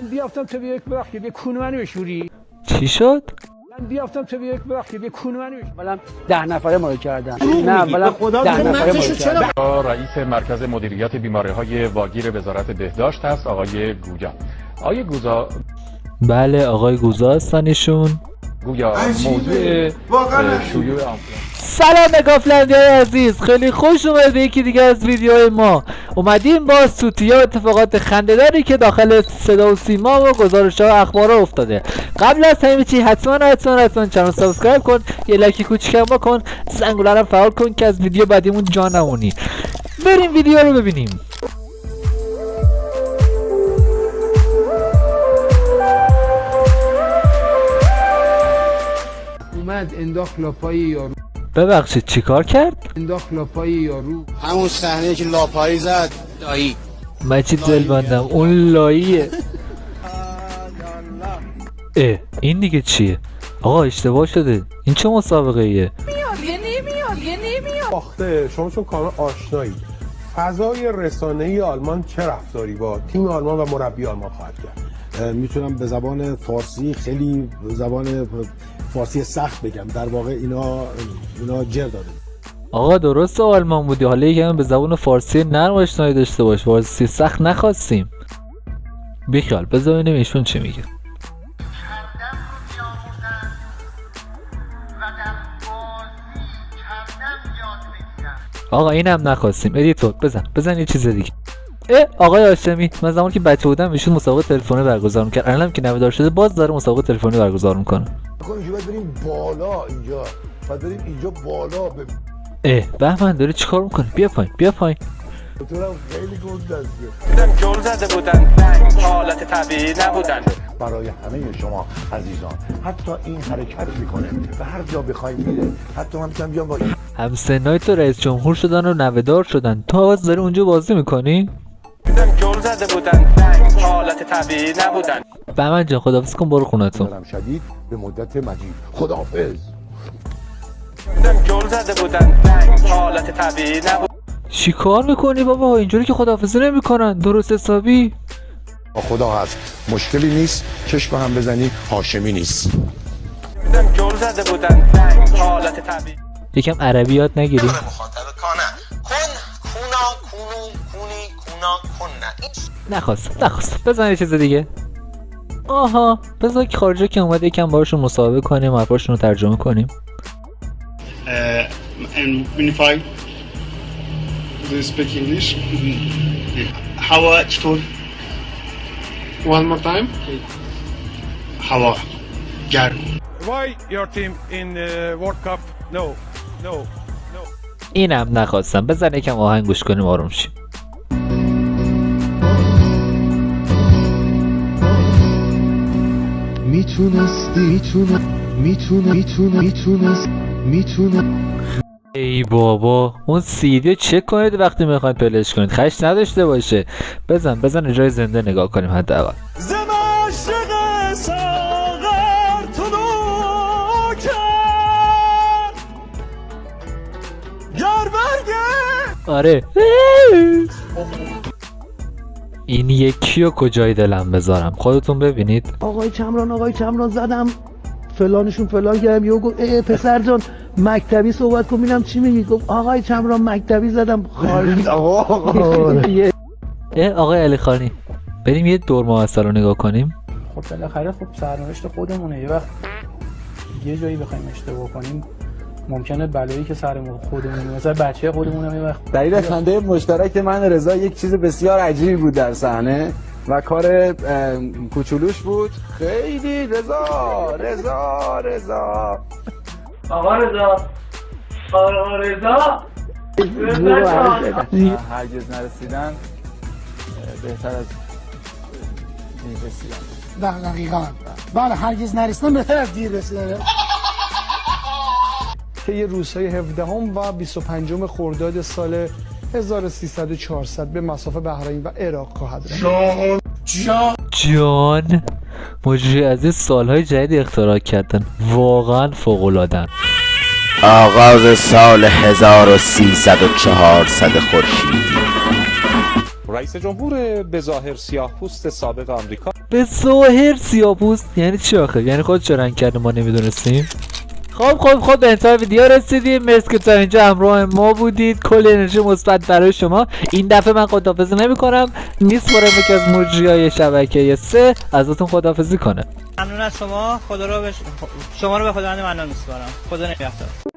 من بیافتم تو یک وقتی به کون منو بشوری. چی شد؟ من بیافتم تو یک وقتی به کون منو بشوری. اولا 10 نفره ما رو کردن. نه اولا 10 نفره ما رو کردن. رئیس مرکز مدیریت بیماری‌های واگیر وزارت بهداشت هست آقای گویا. آقای گوزا. بله آقای گوزا هستن ایشون. گویا موضوع شیوع سلام نگاه‌کننده‌های عزیز، خیلی خوش اومدید به یکی دیگه از ویدیوهای ما. اومدیم با سوتیا اتفاقات خنده‌داری که داخل صدا و سیما و گزارش‌ها و اخبارا افتاده. قبل از همه چی حتما چنل سابسکرایب کن، یه لایک کوچیکم بکن، زنگوله رو فعال کن که از ویدیو بعدیمون جا نمونی. بریم ویدیو رو ببینیم. اومد انداخت لاپای یارو. ببخشید چیکار کرد؟ انداخت لاپای یارو. همون صحنه که لاپایی زد دایی مجید دلبندم اون لاییه. این دیگه چیه؟ آقا اشتباه شده، این چه مسابقه ایه؟ نمیاد. آخه شما چون کاملا آشنایی فضای رسانه‌ای آلمان چه رفتاری با تیم آلمان و مربی آلمان خواهد کرد؟ میتونم به زبان فارسی خیلی زبان فارسی سخت بگم، در واقع اینا جر داده. آقا درست آلمان بودی، حالا یکم به زبان فارسی نرم آشنایی داشته باش، فارسی سخت نخواستیم. بیخیال بذار ببینیم ایشون چی میگه. آقا اینم نخواستیم. ادیتور بزن یه چیز دیگه. آقای هاشمی، من زمانی که بچه بودم ایشون مسابقه تلفنی برگزار می‌کرد، الانم که نوه‌دار شده باز داره مسابقه تلفنی برگزار می‌کنه. اینجا باید بریم بالا، اینجا بالا. بهمن داری چیکار می‌کنی؟ بیا پایین. موتورم خیلی گنده است. دیدم جل زده بودن، حالت طبیعی نبودن. برای همه شما عزیزان حتی این حرکت میکنه و هر جا بخوایم میره، حتی من میتونم بیام با این همسنای تو رئیس جمهور شدن و نوه‌دار شدن، تو آواز داری اونجا بازی میکنی؟ دیدم جل زده بودن، حالت طبیعی نبودن. بهمن جان خداحافظ کن، برو خونتون. شدید به مدت مجید. خداحافظ. دیدم جل زده بودن، حالت طبیعی نبودن. چی کار میکنی بابا؟ اینجوری که خداحافظی نمیکنن درست حسابی. خدا هست، مشکلی نیست، چشم هم بزنی هاشمی نیست. دیدم جل زده بودن، حالت طبیعی. یکم عربی یاد نگیری؟ نخواست. بزن یه چیز دیگه. آها بزن که خارجه که اومده یکم باشون مسابقه کنیم، حرفاشون رو ترجمه کنیم. And unify. Do you speak English? هوا چطور؟ One more time. هوا گرم. Why your team in World Cup? No. اینم نخواستم. بزن یکم آهنگ گوش کنیم آروم شیم. ای بابا اون سیدیو چک کنید وقتی میخواید پلیش کنید، خش نداشته باشه. بزن اجرای زنده نگاه کنیم حداقل. آره این یکی رو کجای دلم بذارم خودتون ببینید. آقای چمران زدم فلانشون فلان کردم، یهو گفت پسر جان مکتبی صحبت کن ببینم چی میگی. گفت آقای چمران مکتبی زدم. آقای علی خانی بریم یه دور محصل رو نگاه کنیم. خب بالاخره سرنوشت خودمونه، یه وقت یه جایی بخوایم اشتباه کنیم ممکنه بلایی که سر خودمونه، مثلا بچه خودمون هم یه وقت. دلیل خنده مشترک من رضا یک چیز بسیار عجیبی بود در صحنه و کار کوچولوش بود. خیلی رضا آقا رضا هرگز نرسیدن بهتر از دیر رسیدن. دقیقاً بله، هرگز نرسیدن بهتر از دیر رسیدن. طی روزهای 17 و 25 خرداد سال 1300 به مسافه بحرین و عراق خواهد رفت. جان مجری عزیز سالهای جدید اختراع کردن، واقعا فوق‌العاده‌ان. آغاز سال 1300 خورشیدی. رئیس جمهور به ظاهر سیاه‌پوست سابق آمریکا به ظاهر سیاه‌پوست یعنی چی آخه؟ یعنی خود چه رنگ کرده ما نمیدونستیم؟ خب به انتهای ویدیو رسیدیم. مرسی که تا اینجا همراه ما بودید. کل انرژی مثبت برای شما. این دفعه من خداحافظی نمی‌کنم، میسپارم یکی از مجریای شبکه 3 ازتون خداحافظی کنه. ممنون از شما. خدا رو به شما رو به خداوند منان میسپارم. خدا نگهدار.